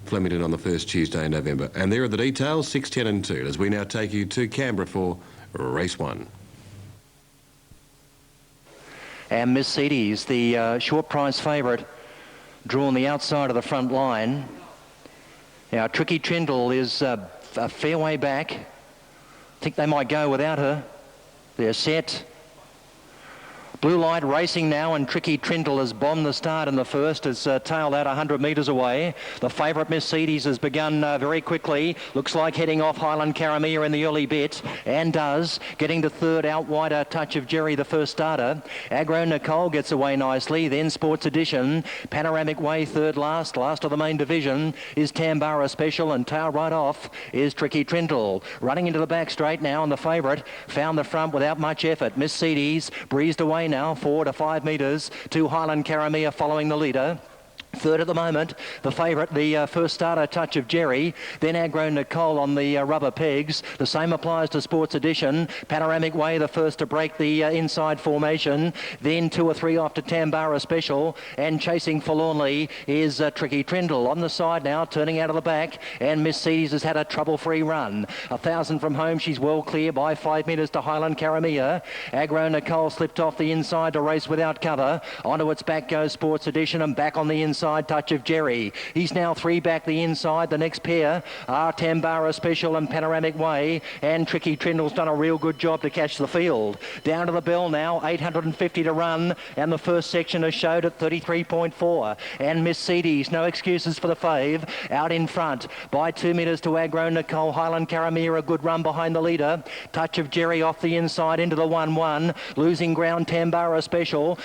Flemington on the first Tuesday in November. And there are the details, 6, 10 and 2, as we now take you to Canberra for race 1. And Mercedes, the short price favourite, drawn the outside of the front line. Now, Tricky Trindle is a fair way back. I think they might go without her. They're set. Blue light racing now, and Tricky Trindle has bombed the start in the first, has tailed out 100 metres away. The favourite Mercedes has begun very quickly. Looks like heading off Highland Karamia in the early bit, and does. Getting to third, out wider Touch of Jerry, the first starter. Agro Nicole gets away nicely, then Sports Edition. Panoramic Way third last of the main division is Canberra Special, and tail right off is Tricky Trindle. Running into the back straight now, and the favourite found the front without much effort. Mercedes breezed away now 4 to 5 metres to Highland Karamia following the leader. Third at the moment, the favourite, the first starter, Touch of Jerry. Then Agro Nicole on the rubber pegs. The same applies to Sports Edition. Panoramic Way, the first to break the inside formation. Then 2 or 3 off to Tambara Special. And chasing forlornly is Tricky Trindle. On the side now, turning out of the back. And Mercedes has had a trouble-free run. 1,000 from home, she's well clear by 5 metres to Highland Karamia. Agro Nicole slipped off the inside to race without cover. Onto its back goes Sports Edition, and back on the inside Touch of Jerry. He's now 3 back the inside. The next pair are Tambara Special and Panoramic Way, and Tricky Trindle's done a real good job to catch the field. Down to the bell now, 850 to run, and the first section has showed at 33.4. And Mercedes, no excuses for the fave, out in front by 2 metres to Agro Nicole. Highland Karamia, a good run behind the leader. Touch of Jerry off the inside into the 1-1. Losing ground, Tambara Special.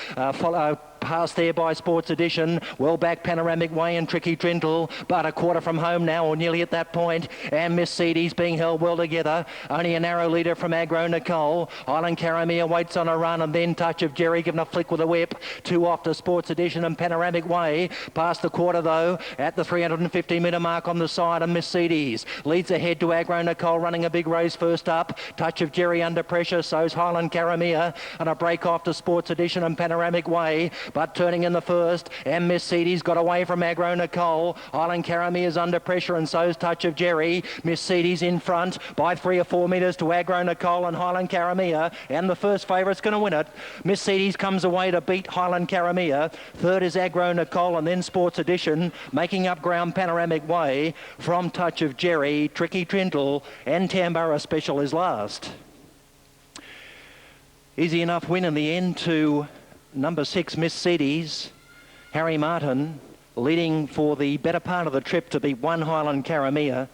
Passed there by Sports Edition. Well back Panoramic Way and Tricky Trindle, but a quarter from home now, or nearly at that point. And Mercedes being held well together. Only a narrow leader from Agro Nicole. Highland Karamia waits on a run, and then Touch of Jerry given a flick with a whip. 2 off to Sports Edition and Panoramic Way. Past the quarter though, at the 350 metre mark on the side, and Mercedes leads ahead to Agro Nicole, running a big race first up. Touch of Jerry under pressure, so's Highland Karamia, and a break off to Sports Edition and Panoramic Way. But turning in the first, and Mercedes got away from Agro Nicole. Highland Karamia is under pressure, and so's Touch of Jerry. Mercedes in front by 3 or 4 metres to Agro Nicole and Highland Karamia, and the first favourite's going to win it. Mercedes comes away to beat Highland Karamia. Third is Agro Nicole, and then Sports Edition, making up ground Panoramic Way from Touch of Jerry. Tricky Trindle and Tambara Special is last. Easy enough win in the end to number 6, Mercedes. Harry Martin leading for the better part of the trip to beat 1 Highland Karamia.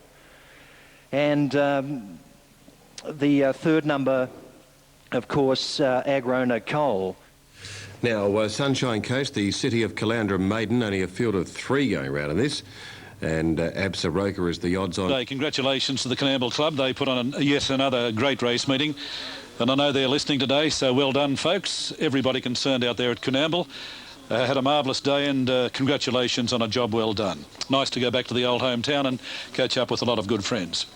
And the third number, of course, Agro Nicole. Now, Sunshine Coast, the City of Caloundra Maiden, only a field of 3 going round in this. And Absa Roker is the odds-on. Congratulations to the Canberra Club. They put on yet another great race meeting. And I know they're listening today, so well done, folks. Everybody concerned out there at Canberra had a marvellous day, and congratulations on a job well done. Nice to go back to the old hometown and catch up with a lot of good friends.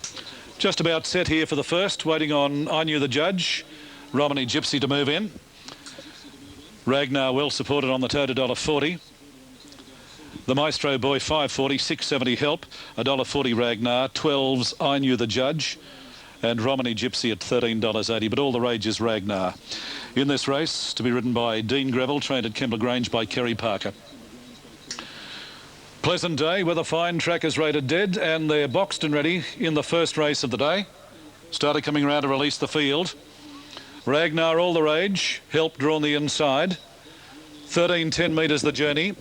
Just about set here for the first, waiting on I Knew the Judge, Romany Gypsy to move in. Ragnar well supported on the toe to $1.40. The Maestro Boy $5.40, $6.70 Help, $1.40 Ragnar, 12's I Knew the Judge, and Romany Gypsy at $13.80, but all the rage is Ragnar. In this race, to be ridden by Dean Greville, trained at Kembla Grange by Kerry Parker. Pleasant day, weather fine, track is rated dead, and they're boxed and ready in the first race of the day. Started coming round to release the field. Ragnar all the rage, Help drawn the inside. 13.10 metres the journey.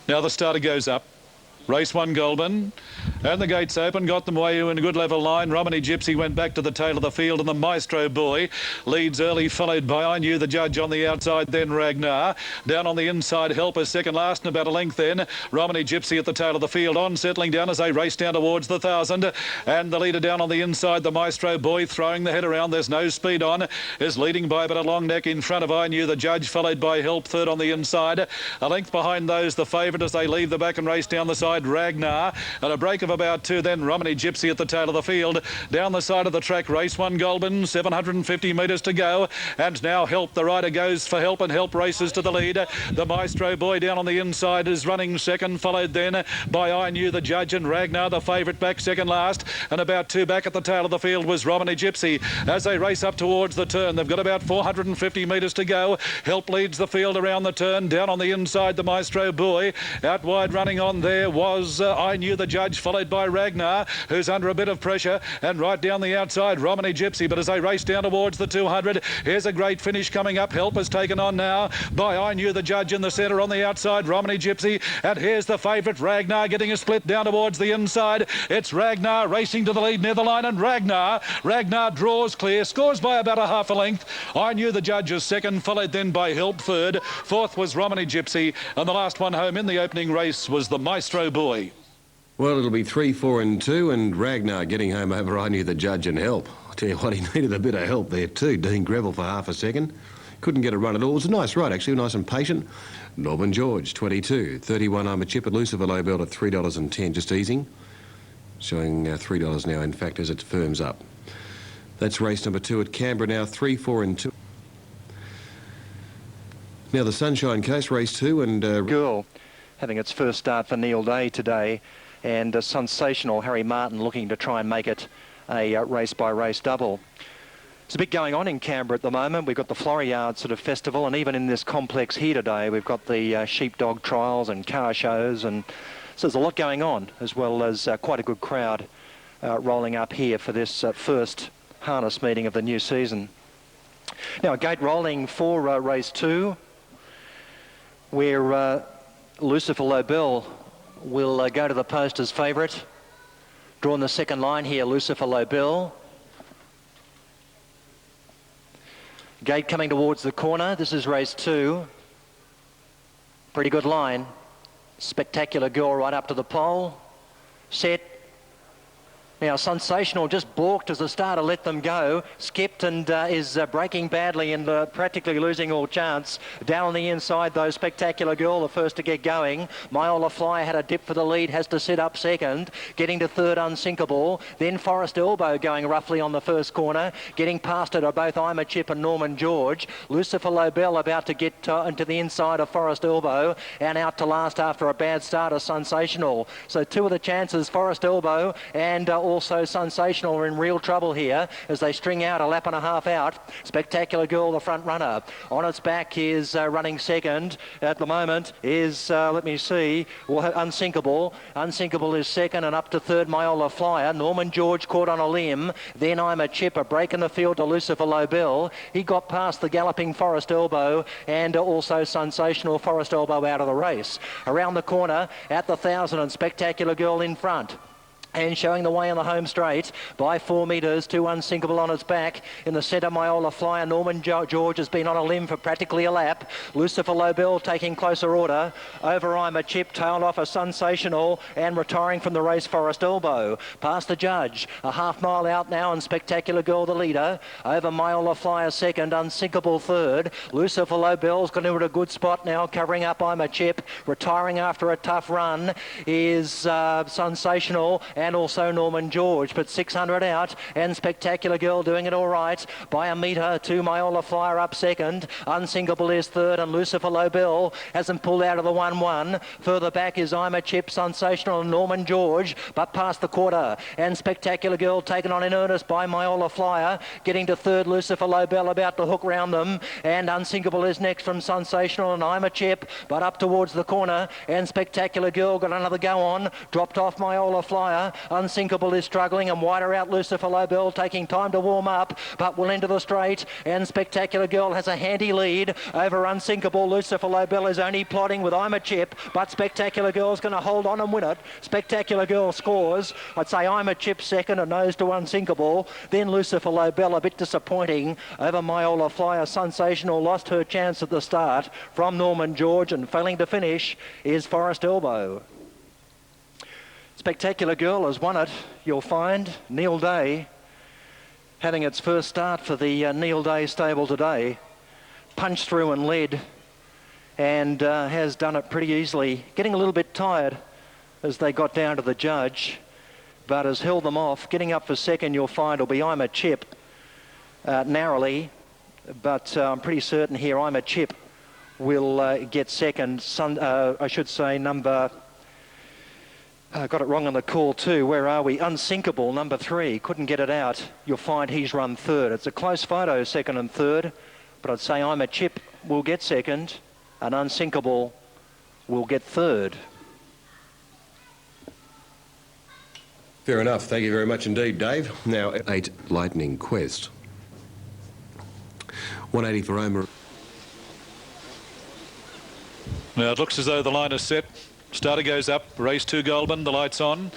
Now the starter goes up. Race 1 Goulburn, and the gates open, got them way in a good level line. Romany Gypsy went back to the tail of the field, and the Maestro Boy leads early, followed by I Knew the Judge on the outside, then Ragnar. Down on the inside, Help is second last, and about a length then. Romany Gypsy at the tail of the field, on settling down as they race down towards the 1,000. And the leader down on the inside, the Maestro Boy, throwing the head around, there's no speed on, is leading by about a long neck in front of I Knew the Judge, followed by Help, third on the inside. A length behind those, the favourite as they leave the back and race down the side, Ragnar, and a break of of about 2. Then Romney Gypsy at the tail of the field. Down the side of the track, race 1 Goulburn, 750 metres to go. And now Help, the rider goes for Help, and Help races to the lead. The Maestro Boy down on the inside is running second, followed then by I Knew the Judge and Ragnar, the favourite, back second last. And about 2 back at the tail of the field was Romney Gypsy. As they race up towards the turn, they've got about 450 metres to go. Help leads the field around the turn. Down on the inside, the Maestro Boy. Out wide running on there was I Knew the Judge, followed by Ragnar, who's under a bit of pressure. And right down the outside, Romney Gypsy. But as they race down towards the 200, here's a great finish coming up. Help is taken on now by I Knew the Judge in the centre. On the outside, Romney Gypsy. And here's the favourite, Ragnar, getting a split down towards the inside. It's Ragnar racing to the lead near the line, and Ragnar draws clear, scores by about a half a length. I Knew the Judge is second, followed then by Help third. Fourth was Romney Gypsy, and the last one home in the opening race was the Maestro Boy. Well, it'll be 3, 4 and 2, and Ragnar getting home over I Knew the Judge and Help. I'll tell you what, he needed a bit of help there too. Dean Greville for half a second. Couldn't get a run at all. It was a nice ride, actually, nice and patient. Norman George, 22. 31, I'm a Chip at Lucifer Low Belt at $3.10, just easing. Showing $3 now, in fact, as it firms up. That's race number 2 at Canberra now, 3, 4 and 2. Now the Sunshine Coast, race 2, and... Girl having its first start for Neil Day today, and a sensational Harry Martin looking to try and make it a race-by-race double. There's a bit going on in Canberra at the moment. We've got the Floriyard sort of festival, and even in this complex here today, we've got the sheepdog trials and car shows, and so there's a lot going on, as well as quite a good crowd rolling up here for this first harness meeting of the new season. Now, a gate rolling for race 2, where Lucifer Lobel will go to the post as favourite. Drawn the second line here, Lucifer Lobel. Gate coming towards the corner. This is race 2. Pretty good line. Spectacular Girl right up to the pole. Set. Now, Sensational just balked as the starter let them go. Skipped and is braking badly and practically losing all chance. Down on the inside, though, Spectacular Girl, the first to get going. Myola Flyer had a dip for the lead, has to sit up second. Getting to third, Unsinkable. Then Forest Elbow going roughly on the first corner. Getting past it are both I'm a Chip and Norman George. Lucifer Lobel about to get into the inside of Forest Elbow. And out to last after a bad start of Sensational. So 2 of the chances, Forest Elbow and also Sensational, are in real trouble here as they string out a lap and a half out. Spectacular Girl, the front runner. On its back is running second at the moment is, let me see, Unsinkable. Unsinkable is second, and up to third, Myola Flyer. Norman George caught on a limb. Then I'm a Chip, a break in the field to Lucifer Lobel. He got past the galloping Forest Elbow and also Sensational. Forest Elbow out of the race. Around the corner at the 1,000, and Spectacular Girl in front. And showing the way on the home straight by 4 metres to Unsinkable on its back. In the centre, Myola Flyer. Norman George has been on a limb for practically a lap. Lucifer Lobel taking closer order. Over I'm a Chip, tailed off a Sensational, and retiring from the race, Forest Elbow. Past the judge, a half mile out now, and Spectacular Girl the leader. Over Myola Flyer second, Unsinkable third. Lucifer Lobel's got into a good spot now, covering up I'm a Chip. Retiring after a tough run is Sensational, and also Norman George, but 600 out, and Spectacular Girl doing it all right by a metre to Myola Flyer up second. Unsinkable is third, and Lucifer Lobel hasn't pulled out of the 1-1. Further back is I'm a Chip, Sensational, and Norman George, but past the quarter, and Spectacular Girl taken on in earnest by Myola Flyer. Getting to third, Lucifer Lobel about to hook round them, and Unsinkable is next from Sensational, and I'm a Chip, but up towards the corner, and Spectacular Girl got another go on, dropped off Myola Flyer. Unsinkable is struggling, and wider out Lucifer Lobel taking time to warm up, but will enter the straight, and Spectacular Girl has a handy lead over Unsinkable. Lucifer Lobel is only plodding with I'm a Chip, but Spectacular Girl's going to hold on and win it. Spectacular Girl scores. I'd say I'm a Chip second, a nose to Unsinkable. Then Lucifer Lobel, a bit disappointing over Myola Flyer. Sensational lost her chance at the start from Norman George, and failing to finish is Forest Elbow. Spectacular Girl has won it, you'll find. Neil Day having its first start for the Neil Day stable today. Punched through and led, and has done it pretty easily. Getting a little bit tired as they got down to the judge. but has held them off. Getting up for second, you'll find, will be I'm a Chip, narrowly, but I'm pretty certain here I'm a Chip will get second. I should say number... got it wrong on the call too. Where are we? Unsinkable, number 3. Couldn't get it out. You'll find he's run third. It's a close photo, second and third. But I'd say I'm a Chip will get second and Unsinkable will get third. Fair enough. Thank you very much indeed, Dave. Now, 8 Lightning Quest. 180 for Omer. Now it looks as though the line is set. Starter goes up, race 2 Goulburn, the lights on,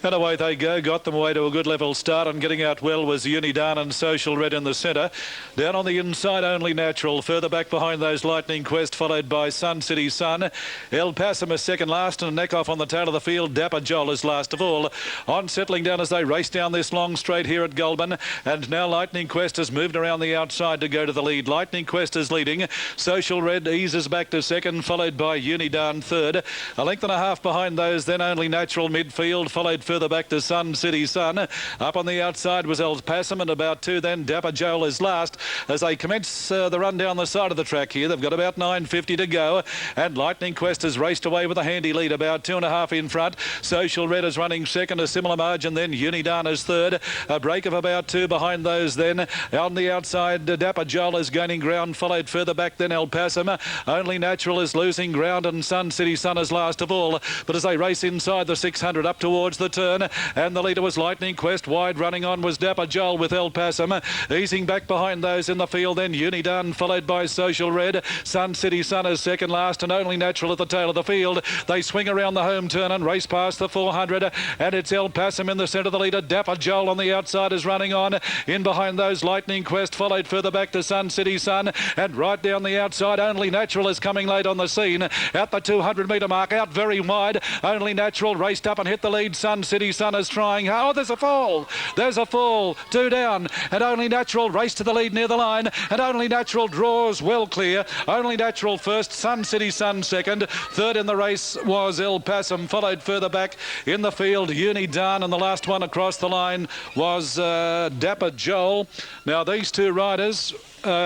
and away they go. Got them away to a good level start, and getting out well was Unidan and Social Red in the centre. Down on the inside, Only Natural. Further back behind those Lightning Quest, followed by Sun City Sun. El Passimus second last, and a neck off on the tail of the field. Dapper Joel is last of all. On settling down as they race down this long straight here at Goulburn, and now Lightning Quest has moved around the outside to go to the lead. Lightning Quest is leading. Social Red eases back to second, followed by Unidan third. A length and a half behind those, then Only Natural midfield, followed further back to Sun City Sun. Up on the outside was El Passam, and about 2 then Dapper Joel is last as they commence the run down the side of the track here. They've got about 9.50 to go, and Lightning Quest has raced away with a handy lead, about 2.5 in front. Social Red is running second, a similar margin, then Unidan is third. A break of about 2 behind those then. On the outside, Dapper Joel is gaining ground, followed further back then El Passam. Only Natural is losing ground, and Sun City Sun is last of all. But as they race inside the 600 up towards the turn, and the leader was Lightning Quest. Wide running on was Dapper Joel with El Passam. Easing back behind those in the field, then Unidan, followed by Social Red. Sun City Sun is second last, and Only Natural at the tail of the field. They swing around the home turn and race past the 400, and it's El Passam in the centre of the leader. Dapper Joel on the outside is running on. In behind those, Lightning Quest, followed further back to Sun City Sun, and right down the outside, Only Natural is coming late on the scene at the 200 metre mark, out very wide. Only Natural raced up and hit the lead. Sun City Sun is trying. Oh, there's a fall. There's a fall. 2 down. And Only Natural raced to the lead near the line. And Only Natural draws well clear. Only Natural first. Sun City Sun second. Third in the race was El Passam. Followed further back in the field, Unidan. And the last one across the line was Dapper Joel. Now these 2 riders,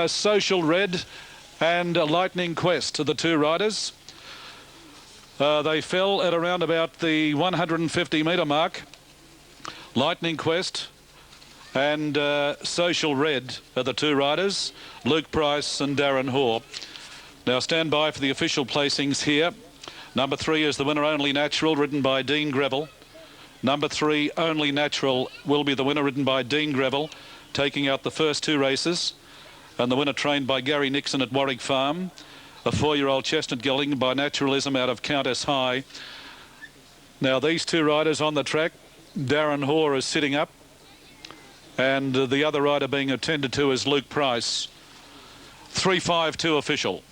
Social Red and Lightning Quest, are the 2 riders. They fell at around about the 150 metre mark. Lightning Quest and Social Red are the 2 riders, Luke Price and Darren Hoare. Now stand by for the official placings here. Number 3 is the winner, Only Natural, ridden by Dean Greville. Number 3, Only Natural, will be the winner, ridden by Dean Greville, taking out the first 2 races. And the winner trained by Gary Nixon at Warwick Farm. A 4-year-old chestnut gelding by Naturalism out of Countess High. Now these 2 riders on the track, Darren Hoare is sitting up, and the other rider being attended to is Luke Price. 3-5-2 official.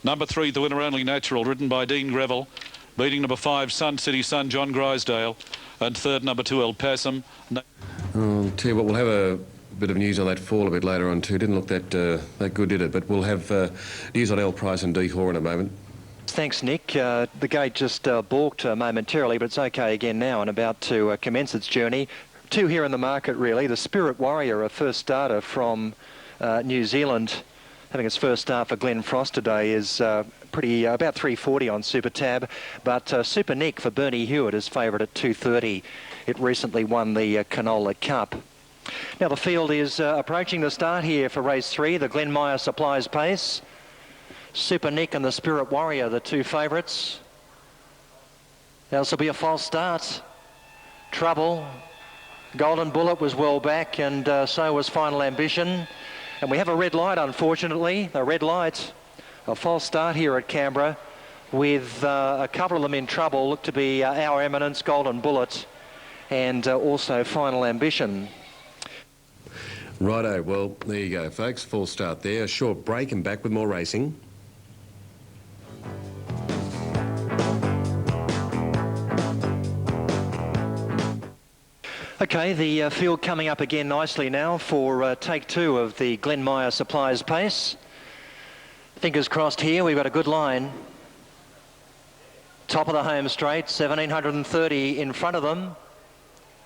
Number 3, the winner, Only Natural, ridden by Dean Greville, beating number 5, Sun City Sun, John Grisdale, and third, number 2, El Passam. I'll tell you what, we'll have a bit of news on that fall a bit later on too. Didn't look that good, did it? But we'll have news on El Price and D Hoare in a moment. Thanks, Nick. The gate just balked momentarily, but it's okay again now and about to commence its journey. 2 here in the market, really. The Spirit Warrior, a first starter from New Zealand, having its first start for Glenn Frost today, is pretty about 340 on Super Tab. But Super Nick for Bernie Hewitt is favourite at 230. It recently won the Canola Cup. Now the field is approaching the start here for race 3, the Glenmire Supplies Pace. Super Nick and the Spirit Warrior, the 2 favourites. Now this will be a false start. Trouble. Golden Bullet was well back, and so was Final Ambition. And we have a red light, unfortunately. A red light. A false start here at Canberra with a couple of them in trouble. Look to be Our Eminence, Golden Bullet, and also Final Ambition. Righto, well, there you go, folks. Full start there. A short break and back with more racing. Okay, the field coming up again nicely now for take 2 of the Glenmire Supplies Pace. Fingers crossed here, we've got a good line. Top of the home straight, 1730 in front of them.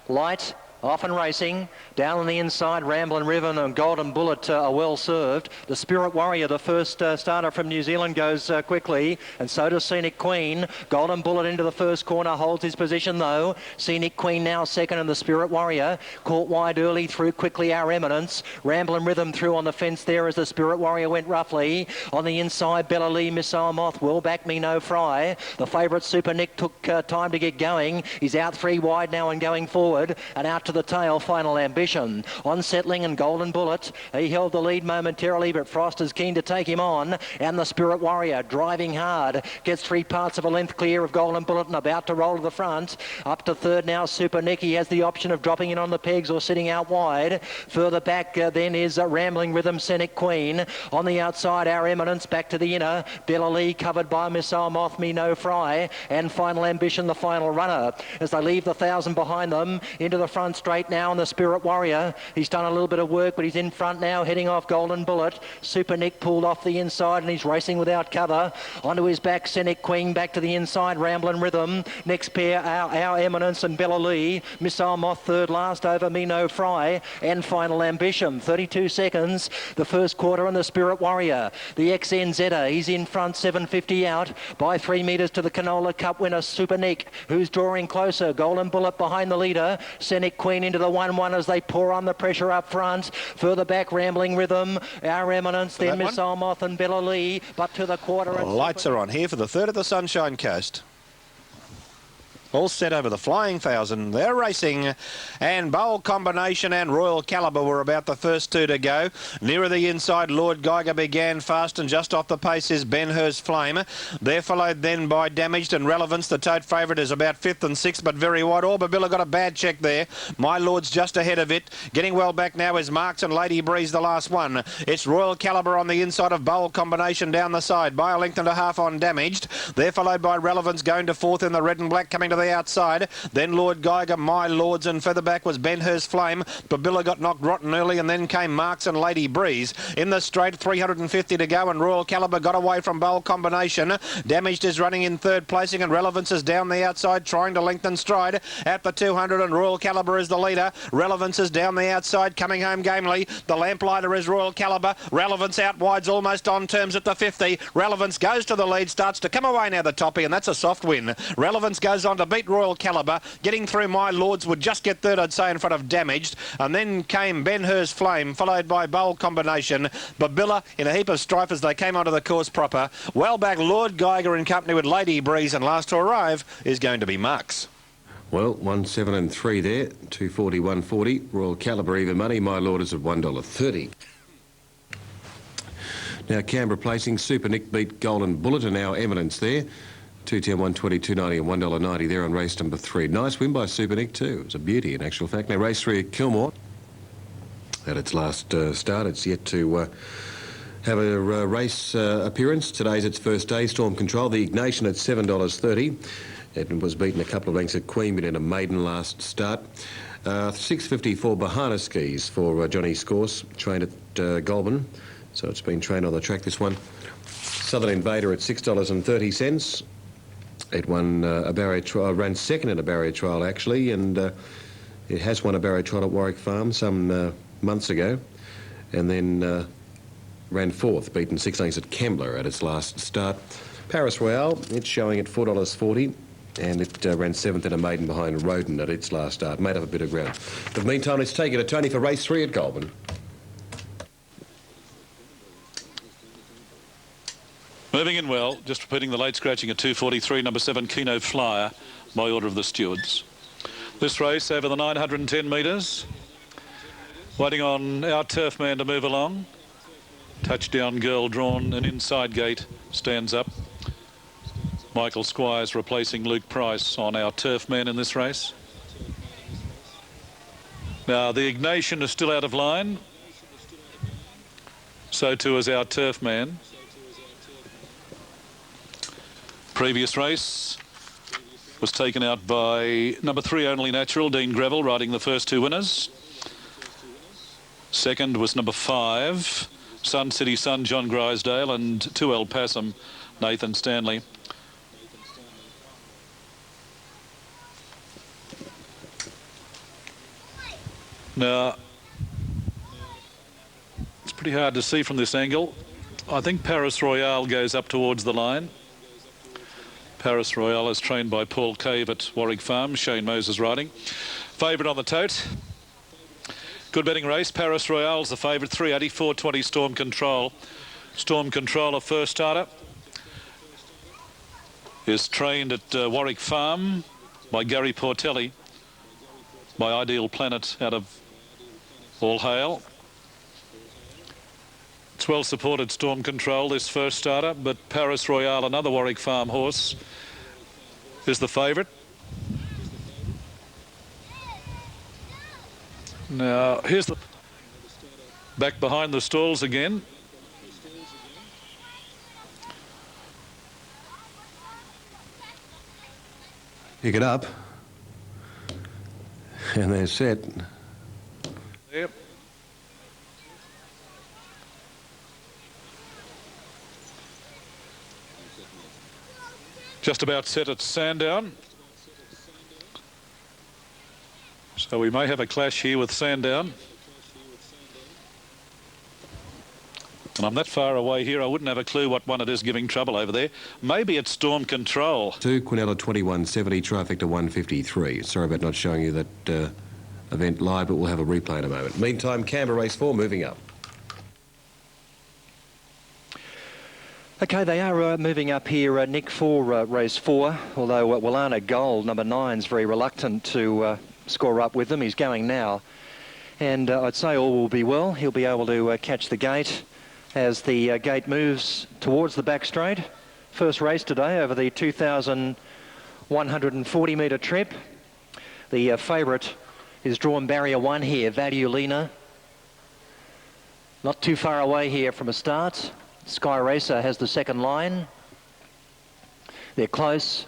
Light, off and racing. Down on the inside, Ramblin' Ribbon and Golden Bullet are well served. The Spirit Warrior, the first starter from New Zealand, goes quickly, and so does Scenic Queen. Golden Bullet into the first corner, holds his position though. Scenic Queen now second, and the Spirit Warrior caught wide early, through quickly Our Eminence. Ramblin' Rhythm through on the fence there as the Spirit Warrior went roughly. On the inside, Bella Lee, Missile Moth, Well Back Me No Fry. The favourite Super Nick took time to get going. He's out 3 wide now and going forward, and out to the tail, Final Ambition. On Settling and Golden Bullet, he held the lead momentarily, but Frost is keen to take him on, and the Spirit Warrior driving hard, gets 3 parts of a length clear of Golden Bullet and about to roll to the front. Up to third now, Super Nick. He has the option of dropping in on the pegs or sitting out wide. Further back then is Rambling Rhythm, Scenic Queen. On the outside, Our Eminence back to the inner. Bella Lee covered by Missile Moth, Me No Fry, and Final Ambition, the final runner, as they leave the 1,000 behind them. Into the front straight now, and the Spirit Warrior, he's done a little bit of work, but he's in front now, heading off Golden Bullet. Super Nick pulled off the inside, and he's racing without cover. Onto his back, Scenic Queen back to the inside, Ramblin' Rhythm. Next pair, Our Eminence and Bella Lee. Missile Moth third last over Me No Fry, and Final Ambition. 32 seconds, the first quarter, and the Spirit Warrior. The XNZer, he's in front, 750 out, by 3 metres to the Canola Cup winner, Super Nick, who's drawing closer. Golden Bullet behind the leader. Scenic Queen into the 1-1 as they pour on the pressure up front. Further back, Rambling Rhythm, Our Eminence, then Missile Moth and Bella Lee, but to the quarter. Lights are on here for the third of the Sunshine Coast. All set over the flying 1,000. They're racing, and Bowl Combination and Royal Calibre were about the first 2 to go. Nearer the inside, Lord Geiger began fast, and just off the pace is Benhurst Flame. They're followed then by Damaged and Relevance. The tote favourite is about 5th and 6th, but very wide. Orbabilla got a bad check there. My Lord's just ahead of it. Getting well back now is Marks and Lady Breeze, the last one. It's Royal Calibre on the inside of Bowl Combination down the side, by a length and a half on Damaged. They're followed by Relevance going to 4th in the red and black, coming to the outside. Then Lord Geiger, My Lords, and featherback was Benhurst Flame. Babilla got knocked rotten early, and then came Marks and Lady Breeze. In the straight, 350 to go, and Royal Calibre got away from Bowl Combination. Damaged is running in third placing, and Relevance is down the outside, trying to lengthen stride at the 200, and Royal Calibre is the leader. Relevance is down the outside, coming home gamely. The Lamplighter is Royal Calibre. Relevance out wide's almost on terms at the 50. Relevance goes to the lead, starts to come away now the toppy, and that's a soft win. Relevance goes on to beat Royal Calibre. Getting through My Lords would just get third, I'd say, in front of Damaged. And then came Benhurst Flame, followed by Bowl Combination. Babilla in a heap of strife as they came onto the course proper. Well back, Lord Geiger in company with Lady Breeze, and last to arrive is going to be Marks. Well, 1, 7 and 3 there. 240, 140. Royal Calibre even money. My Lord is at $1.30. Now Canberra placing. Super Nick beat Golden Bullet, and Our Eminence there. 210, 120, 290 and $1.90 there on race number 3. Nice win by Super Nick too. It was a beauty in actual fact. Now race 3 at Kilmore. At its last start, it's yet to have a race appearance. Today's its first day. Storm Control. The Ignatian at $7.30. It was beaten a couple of lengths at Queenbin in a maiden last start. 6.54 Bahana skis for Johnny Scorse, trained at Goulburn. So it's been trained on the track, this one. Southern Invader at $6.30. It won a barrier trial, ran second in a barrier trial actually, and it has won a barrier trial at Warwick Farm some months ago, and then ran fourth, beaten 6 lengths at Kembla at its last start. Paris Royale, it's showing at $4.40, and it ran 7th in a maiden behind Roden at its last start. Made up a bit of ground. But meantime, let's take it to Tony for race 3 at Goulburn. Moving in well, just repeating the late scratching at 2:43, number 7 Keno Flyer by order of the stewards. This race over the 910 metres, waiting on our turf man to move along. Touchdown Girl drawn, an inside gate stands up. Michael Squires replacing Luke Price on our turf man in this race. Now the Ignatian is still out of line, so too is our turf man. Previous race was taken out by number 3 Only Natural, Dean Greville, riding the first 2 winners. Second was number 5 Sun City Sun, John Grisdale, and 2 El Passam, Nathan Stanley. Now, it's pretty hard to see from this angle. I think Paris Royale goes up towards the line. Paris Royale is trained by Paul Cave at Warwick Farm, Shane Moses riding. Favourite on the tote. Good betting race. Paris Royale's the favourite. 380, 420 Storm Control. Storm Control, a first starter, is trained at Warwick Farm by Gary Portelli, by Ideal Planet out of All Hail. It's well supported, Storm Control, this first starter, but Paris Royale, another Warwick Farm horse, is the favourite. Now, here's the back behind the stalls again. Pick it up. And they're set. Yep. Just about set at Sandown. So we may have a clash here with Sandown. And I'm that far away here, I wouldn't have a clue what one it is giving trouble over there. Maybe it's Storm Control. 2, Quinella 2170, trifecta 153. Sorry about not showing you that event live, but we'll have a replay in a moment. Meantime, Canberra race 4 moving up. Okay, they are moving up here, Nick, for race 4, although Willana Gold, number 9, is very reluctant to score up with them. He's going now, and I'd say all will be well. He'll be able to catch the gate as the gate moves towards the back straight. First race today over the 2,140 metre trip. The favourite is drawn barrier 1 here, Value Lena. Not too far away here from a start. Sky Racer has the second line. They're close.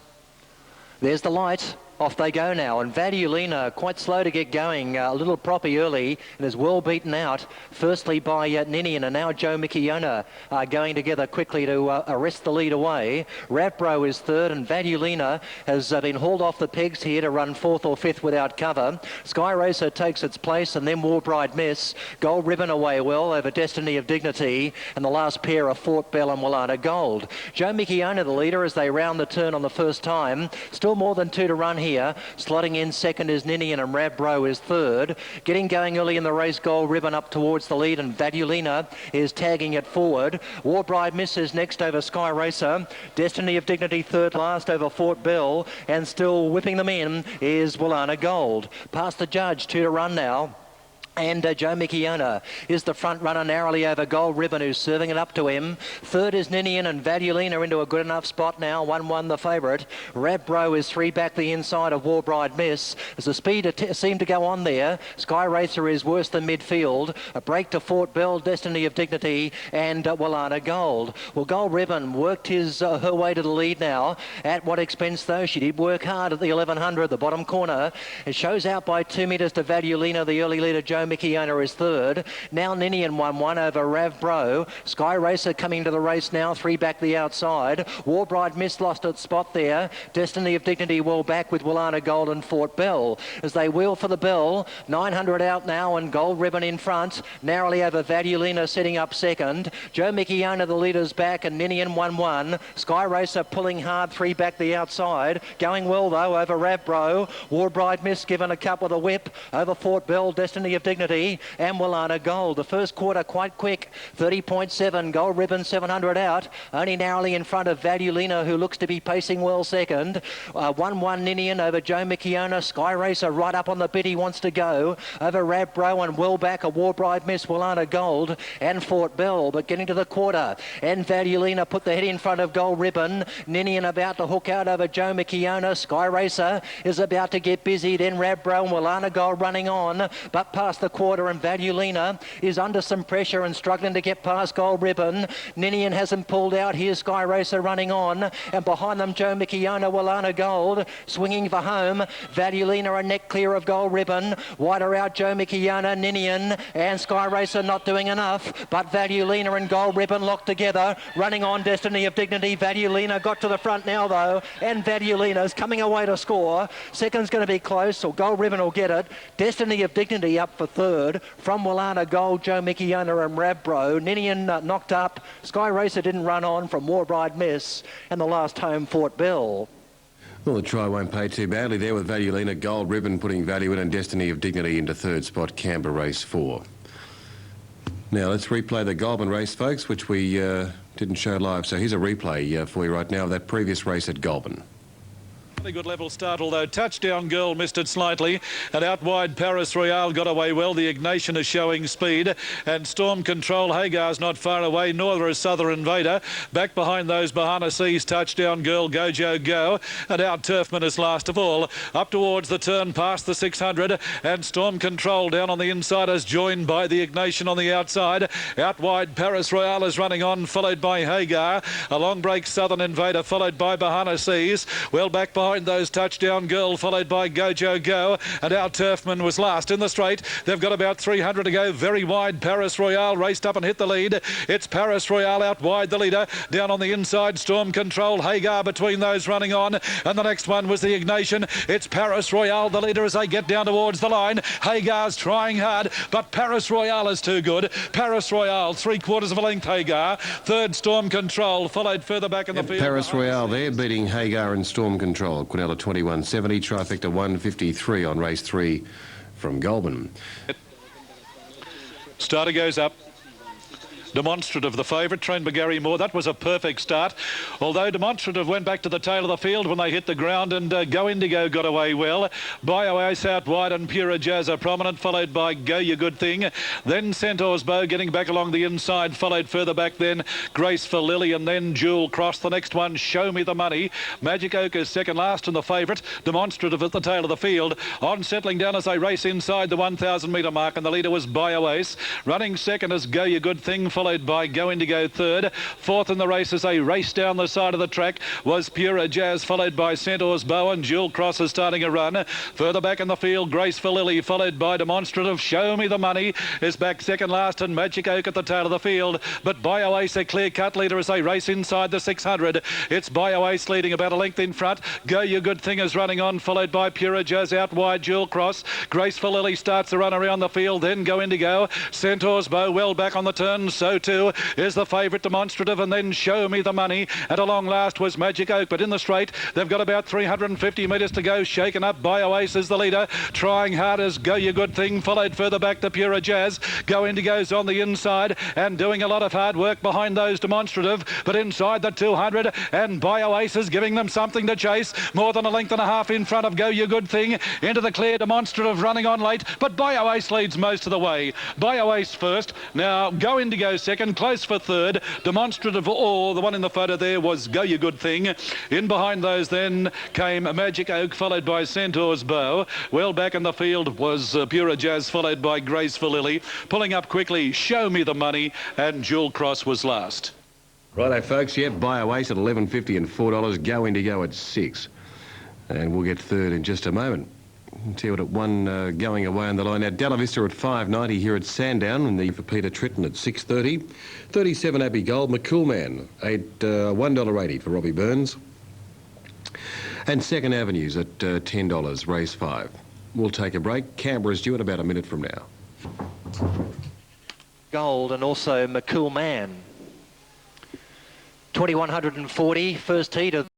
There's the light. Off they go now, and Vadiolina quite slow to get going, a little proppy early, and is well beaten out, firstly by Ninian, and now Joe Mikiona are going together quickly to arrest the lead away. Rapbro is third, and Vadiolina has been hauled off the pegs here to run 4th or 5th without cover. Sky Racer takes its place, and then War Bride Miss. Gold Ribbon away well over Destiny of Dignity, and the last pair are Fort Bell and Willana Gold. Joe Mikiona the leader as they round the turn on the first time. Still more than 2 to run here. Slotting in second is Ninian, and Rabro is third. Getting going early in the race, Gold Ribbon up towards the lead, and Vadiolina is tagging it forward. War Bride Miss is next over Sky Racer. Destiny of Dignity third last over Fort Bell, and still whipping them in is Willana Gold. Past the judge, 2 to run now. And Joe Mikiona is the front runner narrowly over Gold Ribbon, who's serving it up to him. Third is Ninian, and Vadiolina into a good enough spot now. 1-1 the favourite. Rabro is 3 back the inside of War Bride Miss. As the speed seemed to go on there, Sky Racer is worse than midfield. A break to Fort Bell, Destiny of Dignity, and Willana Gold. Well, Gold Ribbon worked her way to the lead now. At what expense, though? She did work hard at the 1100, the bottom corner. It shows out by 2 metres to Vadiolina, the early leader, Joe Mikiona is third. Now Ninian 1-1 over Ravbro. Sky Racer coming to the race now, 3 back the outside. War Bride Miss lost its spot there. Destiny of Dignity well back with Willana Gold and Fort Bell. As they wheel for the bell, 900 out now and Gold Ribbon in front. Narrowly over Vadiolina setting up second. Joe Mikiona the leader's back, and Ninian 1-1. Sky Racer pulling hard, 3 back the outside. Going well though over Ravbro. War Bride Miss given a cup with a whip over Fort Bell, Destiny of Dignity, and Willana Gold. The first quarter quite quick, 30.7. Gold Ribbon 700 out, only narrowly in front of Vadiolina, who looks to be pacing well second. 1-1 Ninian over Joe Mikiona. Sky Racer right up on the bit, he wants to go over Rabro, and well back a War Bride Miss, Willana Gold and Fort Bell. But getting to the quarter, and Vadiolina put the head in front of Gold Ribbon. Ninian about to hook out over Joe Mikiona. Sky Racer is about to get busy, then Rabro and Willana Gold running on, but past the quarter, and Vadiolina is under some pressure and struggling to get past Gold Ribbon. Ninian hasn't pulled out. Here's Sky Racer running on, and behind them Joe Mikiona, Willana Gold swinging for home. Vadiolina a neck clear of Gold Ribbon. Wider out Joe Mikiona, Ninian, and Sky Racer not doing enough, but Vadiolina and Gold Ribbon locked together, running on Destiny of Dignity. Vadiolina got to the front now though, and Vadiolina's coming away to score. Second's going to be close, or Gold Ribbon will get it. Destiny of Dignity up for third. From Willana Gold, Joe Mikiona and Rabbro. Ninian knocked up. Sky Racer didn't run on from War Bride Miss. And the last home, Fort Bill. Well, the try won't pay too badly there with Valulina Gold Ribbon putting value in and Destiny of Dignity into third spot, Canberra race 4. Now, let's replay the Goulburn race, folks, which we didn't show live. So here's a replay for you right now of that previous race at Goulburn. Really good level start, although Touchdown Girl missed it slightly, and out wide Paris Royale got away well. The Ignatian is showing speed, and Storm Control Hagar's not far away, nor is Southern Invader. Back behind those Bahana Seas, Touchdown Girl, Gojo Go, and out Turfman is last of all. Up towards the turn past the 600, and Storm Control down on the inside is joined by the Ignatian on the outside. Out wide Paris Royale is running on, followed by Hagar. A long break Southern Invader, followed by Bahana Seas. Well back behind those Touchdown Girl, followed by Gojo Go, and our Turfman was last in the straight. They've got about 300 to go. Very wide Paris Royale raced up and hit the lead. It's Paris Royale out wide, the leader. Down on the inside, Storm Control, Hagar between those running on, and the next one was the Ignatian. It's Paris Royale, the leader as they get down towards the line. Hagar's trying hard, but Paris Royale is too good. Paris Royale, 3/4 of a length, Hagar. Third, Storm Control, followed further back in the field. Paris Royale there beating Hagar and Storm Control. Quinella 21.70, trifecta 153 on race 3 from Goulburn. Starter goes up. Demonstrative, the favourite, trained by Gary Moore. That was a perfect start. Although Demonstrative went back to the tail of the field when they hit the ground, and Go Indigo got away well. Bio Ace out wide and Pura Jazz are prominent, followed by Go You Good Thing. Then Centaur's Bow getting back along the inside, followed further back then Graceful Lily, and then Jewel Cross. The next one, Show Me the Money. Magic Oak is second last, and the favourite, Demonstrative, at the tail of the field. On settling down as they race inside the 1,000 metre mark, and the leader was Bio Ace. Running second is Go You Good Thing, followed by Go Indigo third. Fourth in the race as they race down the side of the track was Pura Jazz, followed by Centaur's Bow, and Jewel Cross is starting a run. Further back in the field, Graceful Lily, followed by Demonstrative. Show Me the Money is back second last, and Magic Oak at the tail of the field. But Bio Ace a clear-cut leader as they race inside the 600. It's Bio Ace leading about a length in front. Go You Good Thing is running on, followed by Pura Jazz out wide, Jewel Cross. Graceful Lily starts the run around the field, then Go Indigo. Centaur's Bow well back on the turn, so too is the favourite Demonstrative, and then Show Me the Money. At a long last was Magic Oak, but in the straight they've got about 350 metres to go. Shaken up, Bio Ace is the leader. Trying hard as Go You Good Thing, followed further back to Pura Jazz. Go Indigo's on the inside and doing a lot of hard work behind those Demonstrative, but inside the 200, and Bio Ace is giving them something to chase. More than a length and a half in front of Go You Good Thing. Into the clear, Demonstrative running on late, but Bio Ace leads most of the way. Bio Ace first, now Go Indigo second, close for third. Demonstrative, or the one in the photo there was Go You Good Thing. In behind those then came Magic Oak, followed by Centaur's Bow. Well back in the field was Pura Jazz, followed by Graceful Lily. Pulling up quickly, Show Me the Money, and Jewel Cross was last. Righto, folks, Bio Ace at $11.50 and $4. Go Indigo at $6. And we'll get third in just a moment. See what at one going away on the line. Now, Della Vista at $5.90 here at Sandown, and the for Peter Tritton at $6.30. 37 Abbey Gold, McCoolman at $1.80 for Robbie Burns. And Second Avenues at $10, race 5. We'll take a break. Canberra's due in about a minute from now. Gold and also McCoolman. 2140, first heat of